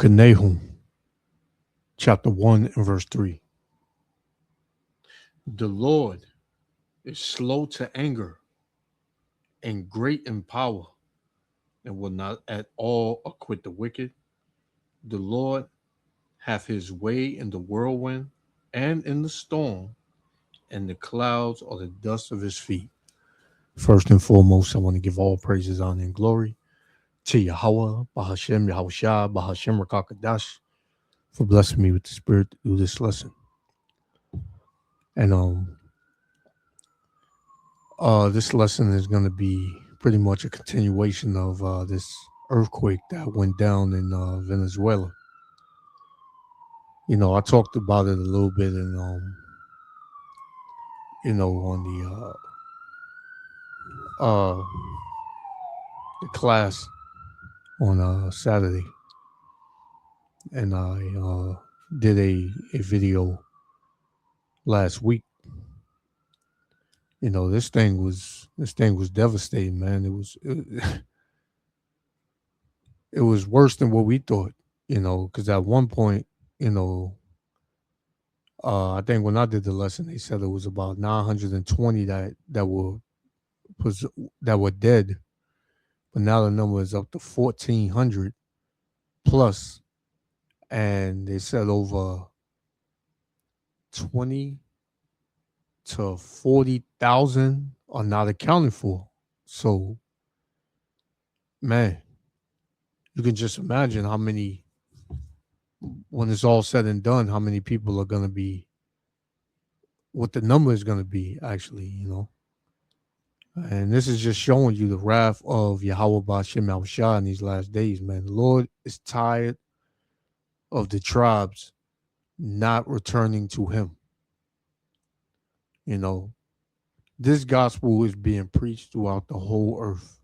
Book of Nahum, chapter 1 and verse 3. The Lord is slow to anger and great in power, and will not at all acquit the wicked. The Lord hath his way in the whirlwind and in the storm, and the clouds are the dust of his feet. First and foremost, I want to give all praises, honor, and glory to Yahweh, Bahashem, Yahushua, Bahashem, Rakakadash, for blessing me with the Spirit to do this lesson. And this lesson is going to be pretty much a continuation of this earthquake that went down in Venezuela. You know, I talked about it a little bit in on the class on Saturday, and I did a video last week. You know, this thing was devastating, man. It was worse than what we thought. You know, because at one point, you know, I think when I did the lesson, they said it was about 920 that were dead, but now the number is up to 1,400 plus, and they said over 20 to 40,000 are not accounted for. So, man, you can just imagine how many, when it's all said and done, how many people are going to be, what the number is going to be, actually, you know. And this is just showing you the wrath of Yahweh Ba'ashem Yahushua in these last days, man. The Lord is tired of the tribes not returning to him. You know, this gospel is being preached throughout the whole earth.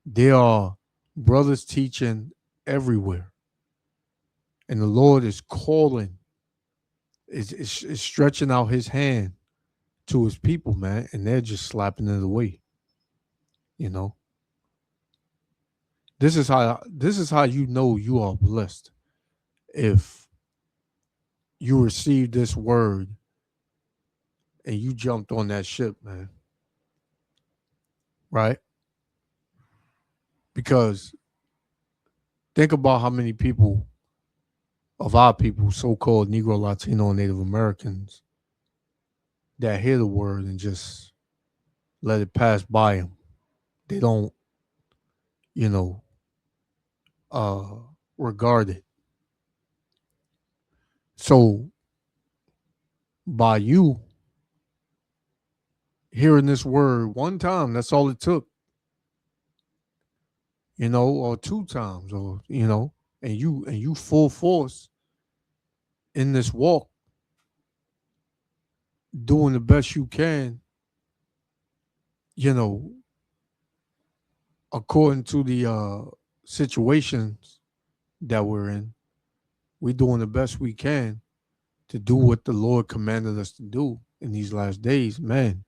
There are brothers teaching everywhere. And the Lord is calling, is stretching out his hand to his people, man, and they're just slapping it away. You know, this is how you know you are blessed. If you receive this word and you jumped on that ship, man, right? Because think about how many people of our people, so-called Negro, Latino, and Native Americans, that hear the word and just let it pass by them. They don't, you know, regard it. So by you hearing this word one time, that's all it took, you know, or two times, or, you know, and you full force in this walk, doing the best you can, you know, according to the situations that we're in. We're doing the best we can to do what the Lord commanded us to do in these last days, man.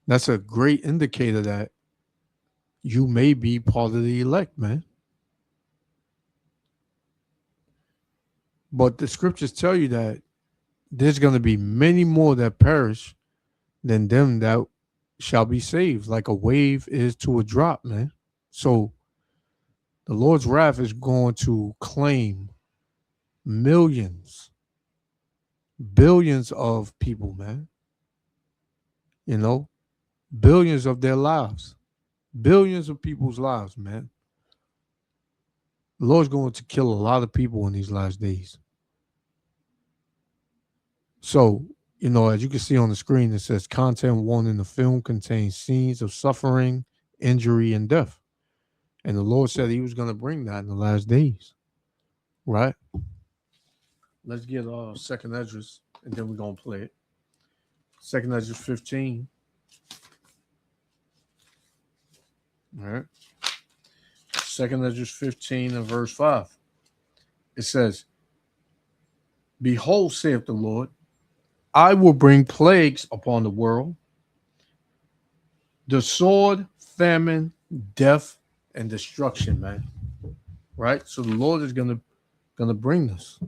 That's a great indicator that you may be part of the elect, man. But the scriptures tell you that there's going to be many more that perish than them that shall be saved, like a wave is to a drop, man. So the Lord's wrath is going to claim millions, billions of people, man. You know, billions of their lives, billions of people's lives, man. The Lord's going to kill a lot of people in these last days. So, you know, as you can see on the screen, it says content one in the film contains scenes of suffering, injury, and death. And the Lord said he was going to bring that in the last days. Right? Let's get Second Esdras, and then we're going to play it. Second Esdras 15. All right. Second Esdras 15 and verse 5. It says, Behold, saith the Lord, I will bring plagues upon the world, the sword, famine, death, and destruction, man. right? So the Lord is gonna bring this.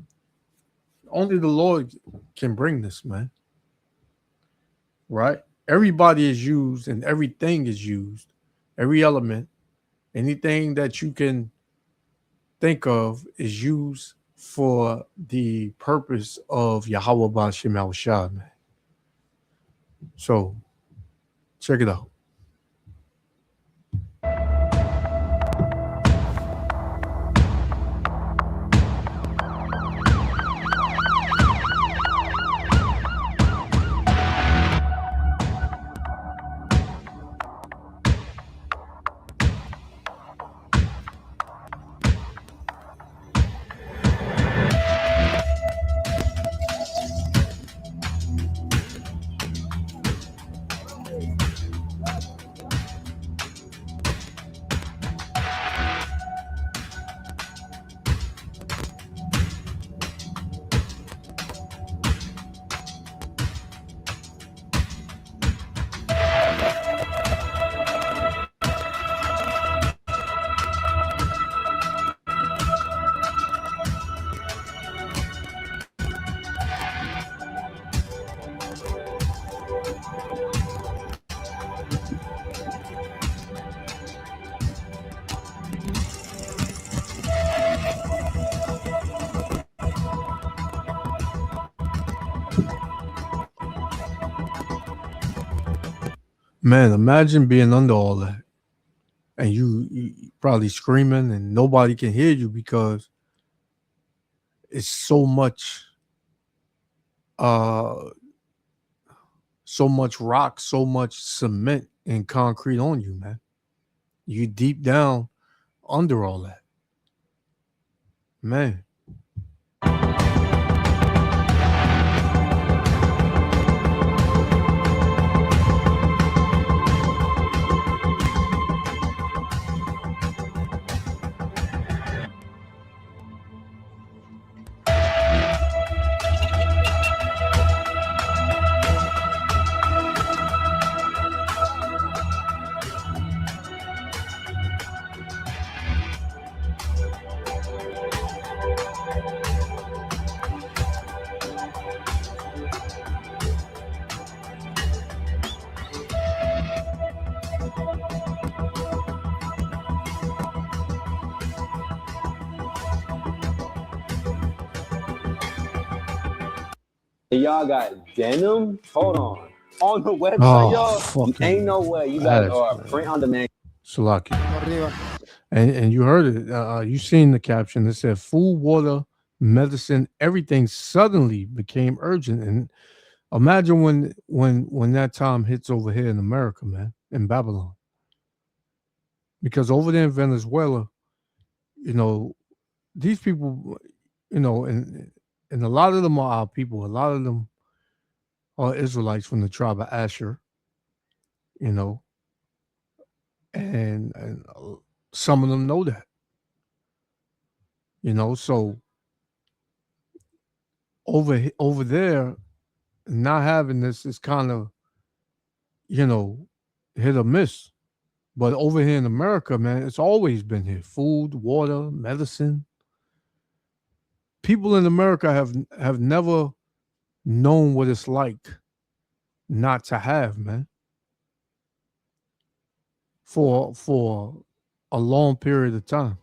Only the Lord can bring this, man. Right? Everybody is used and everything is used. Every element, anything that you can think of is used for the purpose of Yahweh Ba'Shem Shah, man. So check it out. Man, imagine being under all that and you probably screaming and nobody can hear you because it's uh so much rock, so much cement and concrete on you, man. You deep down under all that. Man. Y'all got denim? Hold on the website, y'all. Ain't no way. You guys are print on demand. Salaki. And you heard it. You seen the caption. It said food, water, medicine, everything suddenly became urgent. And imagine when that time hits over here in America, man, in Babylon. Because over there in Venezuela, you know, these people, you know, and a lot of them are our people. A lot of them are Israelites from the tribe of Asher, you know, and some of them know that, you know. So over there, not having this is kind of, you know, hit or miss. But over here in America, man, it's always been here: food, water, medicine. People in America have never known what it's like not to have, man, for a long period of time.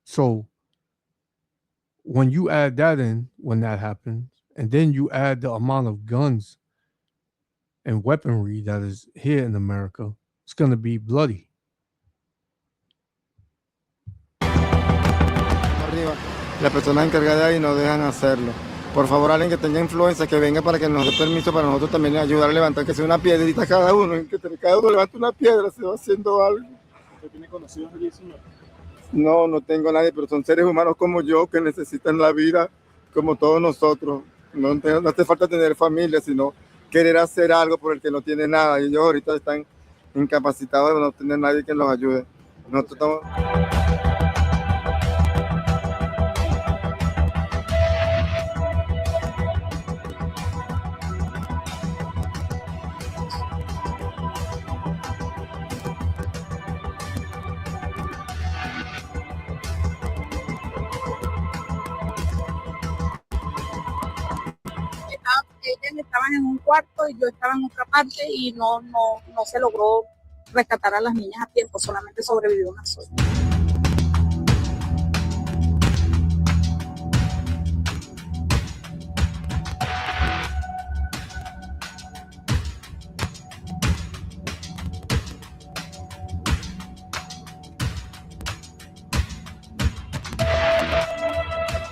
So when you add that in, when that happens, and then you add the amount of guns and weaponry that is here in America, it's going to be bloody. La persona encargada ahí no dejan hacerlo. Por favor, alguien que tenga influencia, que venga para que nos dé permiso para nosotros también ayudar a levantar, que sea una piedrita cada uno, que cada uno levante una piedra, se va haciendo algo. ¿Usted tiene conocidos allí, señor? No, no tengo a nadie, pero son seres humanos como yo que necesitan la vida como todos nosotros. No hace falta tener familia, sino querer hacer algo por el que no tiene nada. Y ellos ahorita están incapacitados de no tener nadie que los ayude. Nosotros estamos... cuarto y yo estaba en otra parte y no se logró rescatar a las niñas a tiempo, solamente sobrevivió una sola.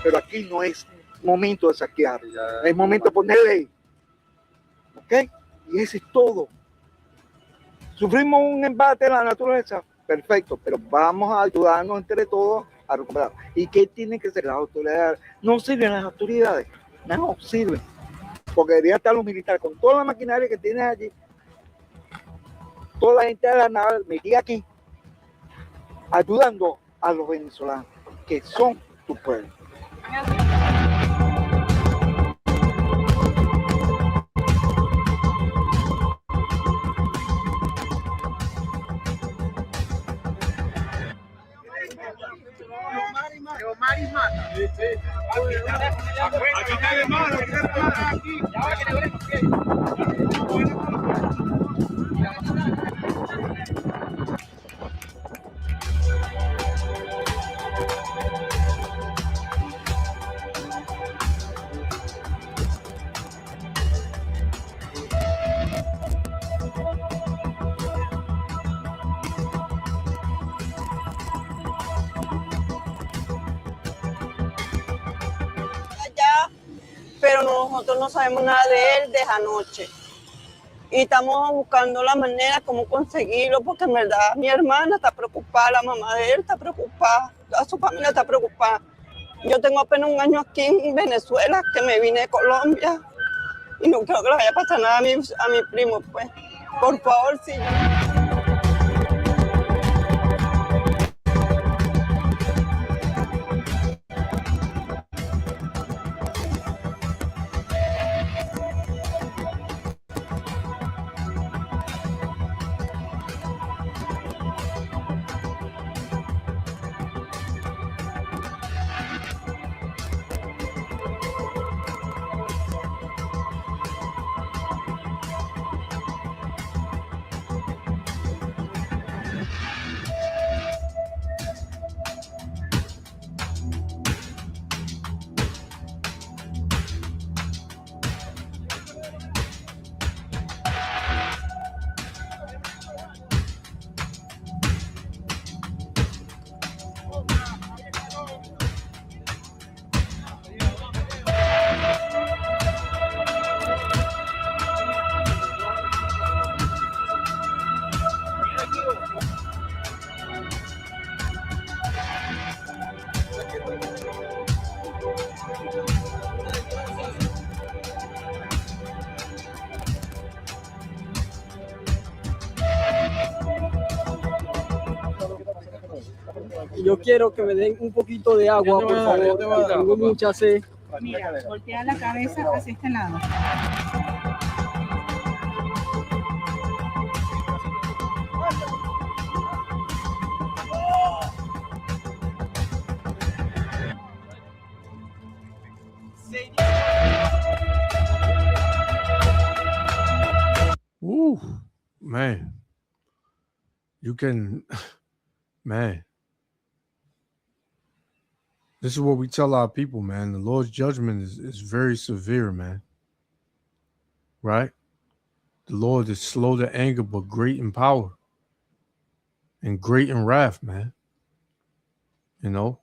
Pero aquí no es momento de saquear, es momento de poner ley. ¿Ok? Y eso es todo. Sufrimos un embate en la naturaleza, perfecto, pero vamos a ayudarnos entre todos a recuperar. ¿Y qué tienen que hacer las autoridades? No sirven las autoridades, no sirven. Porque deberían estar los militares con toda la maquinaria que tienen allí, toda la gente de la nave metida aquí, ayudando a los venezolanos, que son tu pueblo. Pero nosotros no sabemos nada de él desde anoche. Y estamos buscando la manera como conseguirlo, porque en verdad mi hermana está preocupada, la mamá de él está preocupada, toda su familia está preocupada. Yo tengo apenas un año aquí en Venezuela, que me vine de Colombia, y no creo que le vaya a pasar nada a mi primo, pues. Por favor, sí. Yo quiero que me den un poquito de agua, por favor. Tengo mucha sed. Mira, voltea la cabeza hacia este lado. Ooh, man. You can, man. This is what we tell our people, man. The Lord's judgment is very severe, man. Right? The Lord is slow to anger, but great in power. And great in wrath, man. You know?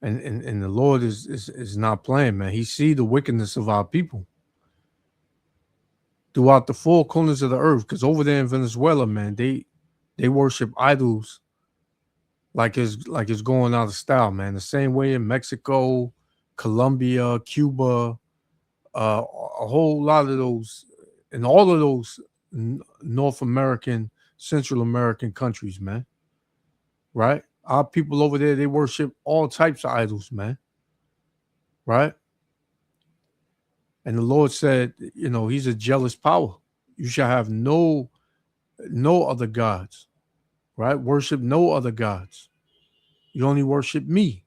And the Lord is not playing, man. He see the wickedness of our people throughout the four corners of the earth. Because over there in Venezuela, man, they worship idols like it's going out of style, man. The same way in Mexico, Colombia, Cuba, a whole lot of those, and all of those North American, Central American countries, man. Right? Our people over there, they worship all types of idols, man. Right? And the Lord said, you know, he's a jealous power. You shall have no other gods. Right? Worship no other gods. You only worship me.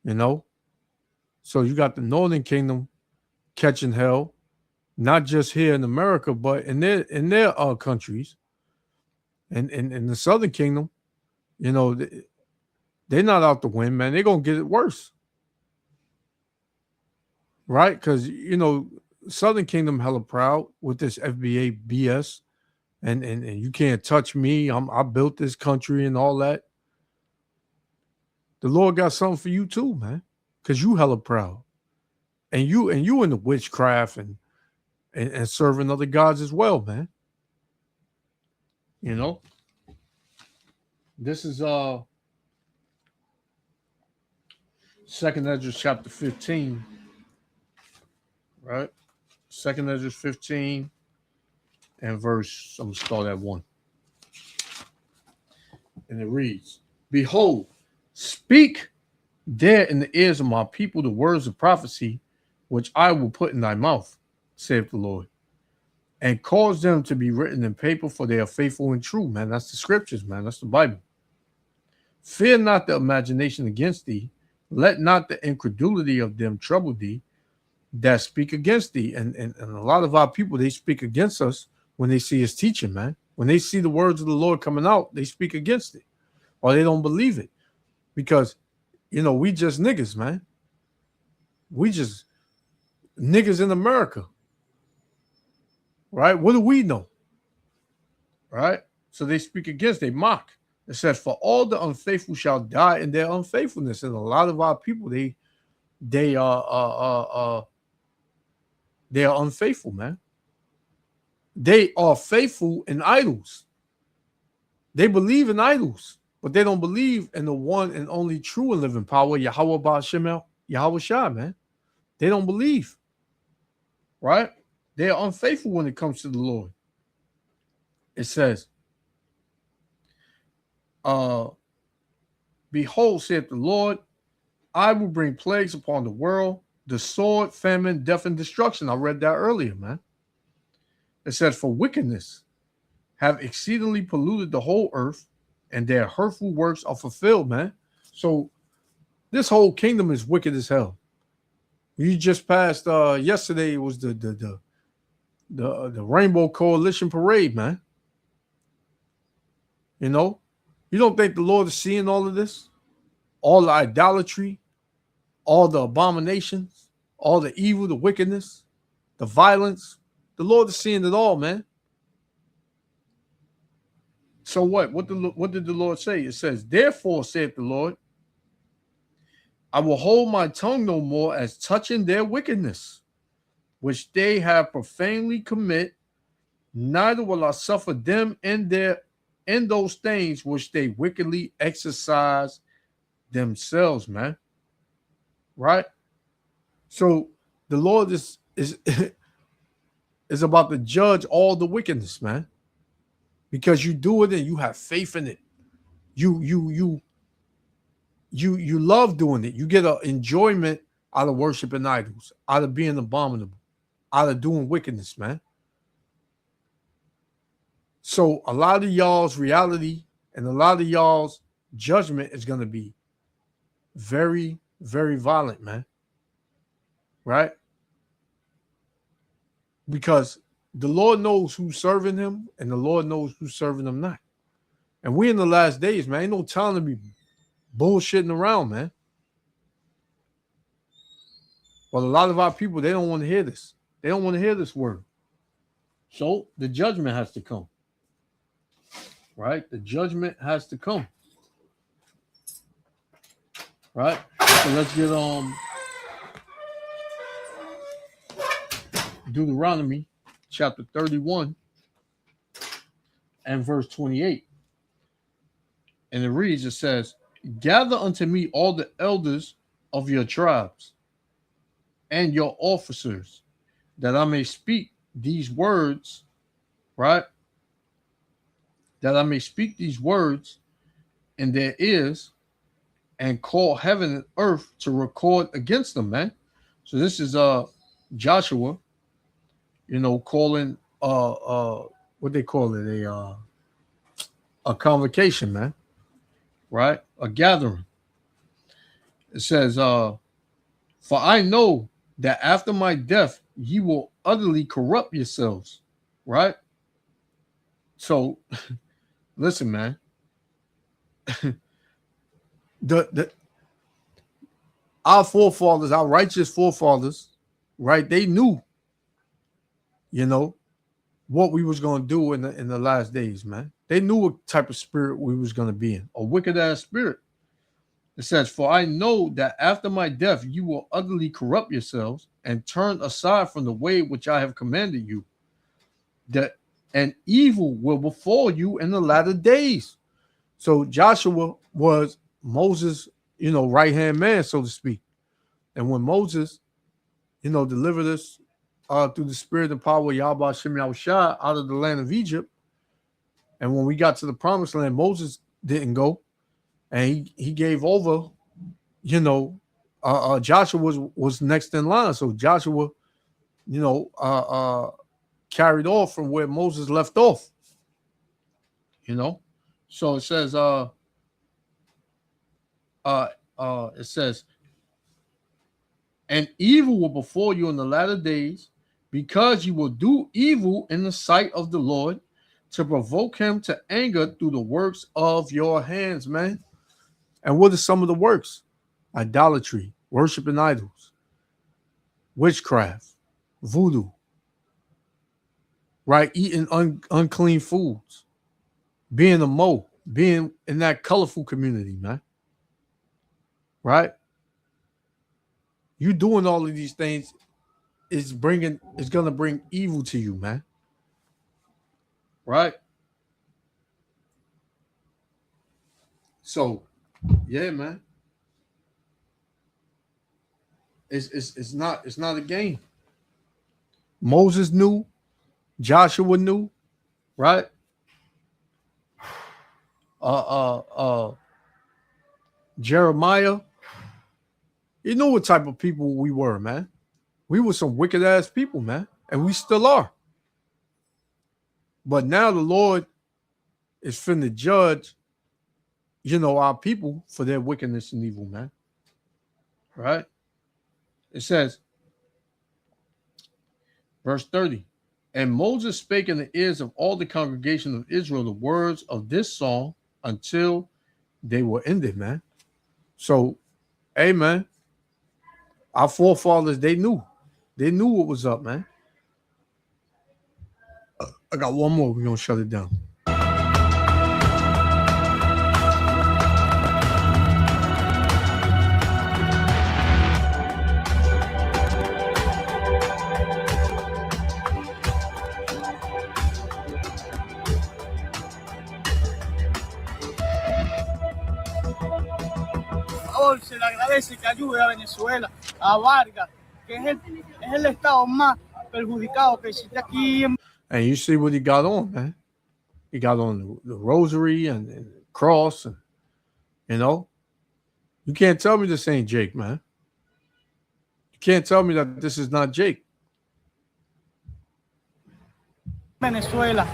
You know? So you got the Northern Kingdom catching hell, not just here in America, but in their countries, and in the Southern Kingdom, you know, they're not out to win, man. They're gonna get it worse, right? Because you know, Southern Kingdom hella proud with this FBA BS, and you can't touch me. I built this country and all that. The Lord got something for you too, man, because you hella proud, and you in the witchcraft and serving other gods as well, man. You know, this is 2nd Ezra chapter 15, right? 2nd Ezra 15 and verse, I'm going to start at 1. And it reads, "Behold, speak there in the ears of my people the words of prophecy, which I will put in thy mouth, saith the Lord, and cause them to be written in paper, for they are faithful and true." Man, that's the scriptures, man. That's the Bible. "Fear not the imagination against thee. Let not the incredulity of them trouble thee that speak against thee." And a lot of our people, they speak against us when they see us teaching, man. When they see the words of the Lord coming out, they speak against it, or they don't believe it. Because, you know, we just niggas, man. We just niggas in America. Right? What do we know? Right? So they speak against, they mock. It says, "For all the unfaithful shall die in their unfaithfulness." And a lot of our people, they are unfaithful, man. They are faithful in idols. They believe in idols, but they don't believe in the one and only true and living power, Yahweh Ba'Shem Yahweh Shai, man. They don't believe. Right? They are unfaithful when it comes to the Lord. It says, "Behold, saith the Lord, I will bring plagues upon the world, the sword, famine, death, and destruction." I read that earlier, man. It says, "For wickedness have exceedingly polluted the whole earth, and their hurtful works are fulfilled," man. So this whole kingdom is wicked as hell. You just passed yesterday was the Rainbow Coalition Parade, man. You know, you don't think the Lord is seeing all of this? All the idolatry, all the abominations, all the evil, the wickedness, the violence. The Lord is seeing it all, man. So what? What did the Lord say? It says, "Therefore, saith the Lord, I will hold my tongue no more as touching their wickedness, which they have profanely commit, neither will I suffer them in those things which they wickedly exercise themselves," man. Right? So the Lord is about to judge all the wickedness, man. Because you do it and you have faith in it. You love doing it. You get an enjoyment out of worshiping idols, out of being abominable, out of doing wickedness, man. So a lot of y'all's reality and a lot of y'all's judgment is going to be very, very violent, man. Right? Because the Lord knows who's serving him and the Lord knows who's serving him not. And we in the last days, man, ain't no time to be bullshitting around, man. But a lot of our people, they don't want to hear this. They don't want to hear this word. So the judgment has to come. Right? The judgment has to come. Right? So let's get Deuteronomy chapter 31 and verse 28. And it reads, it says, "Gather unto me all the elders of your tribes and your officers, that I may speak these words," right? "That I may speak these words in their ears and call heaven and earth to record against them," man. So this is Joshua, you know, calling what they call it, a convocation, man. Right? A gathering. It says, "For I know that after my death ye will utterly corrupt yourselves, right? So, listen, man. Our forefathers, our righteous forefathers, right? They knew, what we was gonna do in the last days, man. They knew what type of spirit we was gonna be in, a wicked ass spirit. It says, "For I know that after my death you will utterly corrupt yourselves and turn aside from the way which I have commanded you, that an evil will befall you in the latter days." So Joshua was Moses, right-hand man, so to speak. And when Moses, delivered us through the spirit and power of Yahweh Shem Yahushua out of the land of Egypt, and when we got to the promised land, Moses didn't go. And he gave over, Joshua was next in line. So Joshua, carried off from where Moses left off. So it says, and evil will befall you in the latter days, because you will do evil in the sight of the Lord, to provoke him to anger through the works of your hands, man. And what are some of the works? Idolatry, worshiping idols, witchcraft, voodoo, right? Eating unclean foods, being a mo, being in that colorful community, man. Right? You doing all of these things is going to bring evil to you, man. Right? So, yeah, man. It's not a game. Moses knew, Joshua knew, right? Jeremiah, he knew what type of people we were, man. We were some wicked ass people, man, and we still are. But now the Lord is finna judge, our people for their wickedness and evil, man. Right? It says, verse 30, and Moses spake in the ears of all the congregation of Israel the words of this song until they were ended, man. So, hey, man, our forefathers, they knew what was up, man. I got one more. We're going to shut it down. Se le agradece que ayude a Venezuela, a Vargas, que es el estado más perjudicado que existe aquí. And you see what he got on, man. He got on the rosary and the cross, and you can't tell me this ain't Jake, man. You can't tell me that this is not Jake. Venezuela.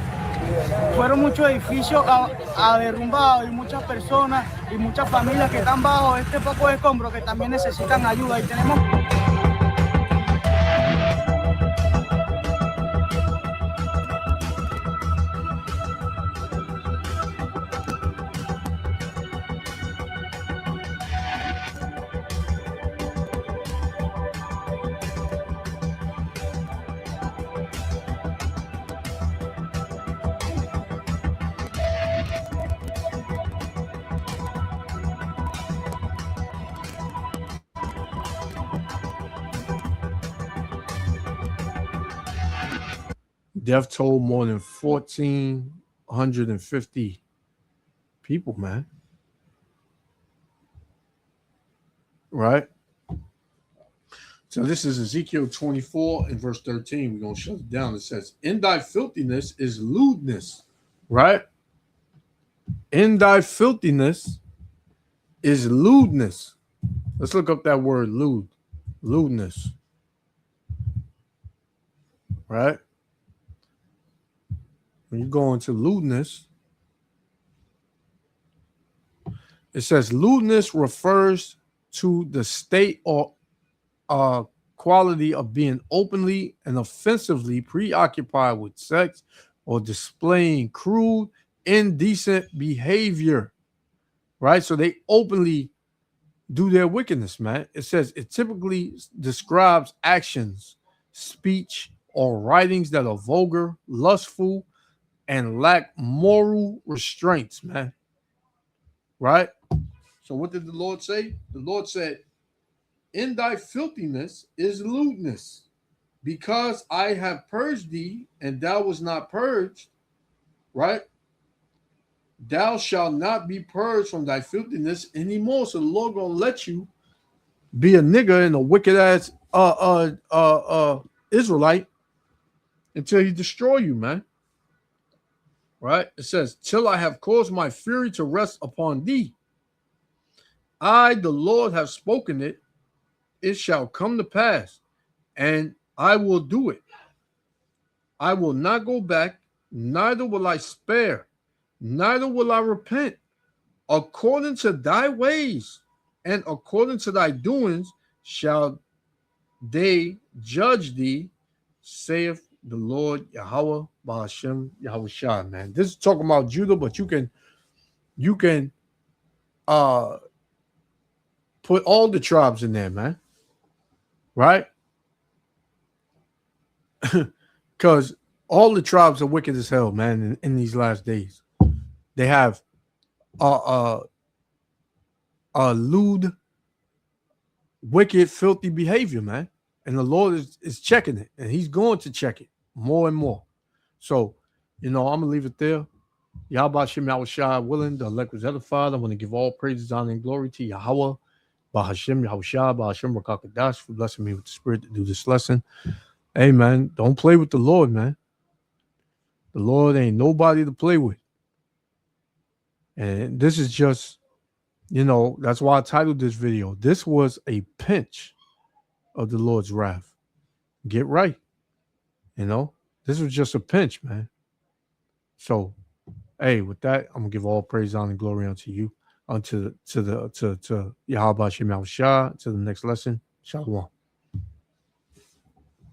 Fueron muchos edificios a derrumbados y muchas personas y muchas familias que están bajo este poco de escombros que también necesitan ayuda. Y tenemos... Death toll more than 1,450 people, man. Right? So this is Ezekiel 24 and verse 13. We're going to shut it down. It says, in thy filthiness is lewdness. Right? In thy filthiness is lewdness. Let's look up that word, lewd. Lewdness. Right? When you go into lewdness, it says lewdness refers to the state or quality of being openly and offensively preoccupied with sex or displaying crude, indecent behavior, right? So they openly do their wickedness, man. It says it typically describes actions, speech, or writings that are vulgar, lustful, and lack moral restraints, man. Right? So what did the Lord say? The Lord said, in thy filthiness is lewdness, because I have purged thee, and thou was not purged, right? Thou shalt not be purged from thy filthiness anymore. So the Lord gonna let you be a nigga and a wicked ass Israelite until he destroy you, man. Right? It says, till I have caused my fury to rest upon thee. I, the Lord, have spoken it. It shall come to pass, and I will do it. I will not go back, neither will I spare, neither will I repent. According to thy ways and according to thy doings shall they judge thee, saith the Lord Yahweh Ba'ashem Yahushua, man. This is talking about Judah, but you can put all the tribes in there, man. Right? Because all the tribes are wicked as hell, man, in these last days. They have lewd, wicked, filthy behavior, man. And the Lord is checking it, and he's going to check it more and more. So, I'm going to leave it there. Yahweh Shem Yahushua willing, the elect was edified. I want to give all praises, honor, and glory to Yahweh, Bahashem Yahushua, Bahashem Rakakadash, for blessing me with the spirit to do this lesson. Hey, man, don't play with the Lord, man. The Lord ain't nobody to play with. And this is just, that's why I titled this video. This was a pinch of the Lord's wrath. Get right. This was just a pinch, man. So, hey, with that, I'm gonna give all praise, honor, and glory unto you, unto Yahweh Shem Yahushua, to the next lesson. Shalom.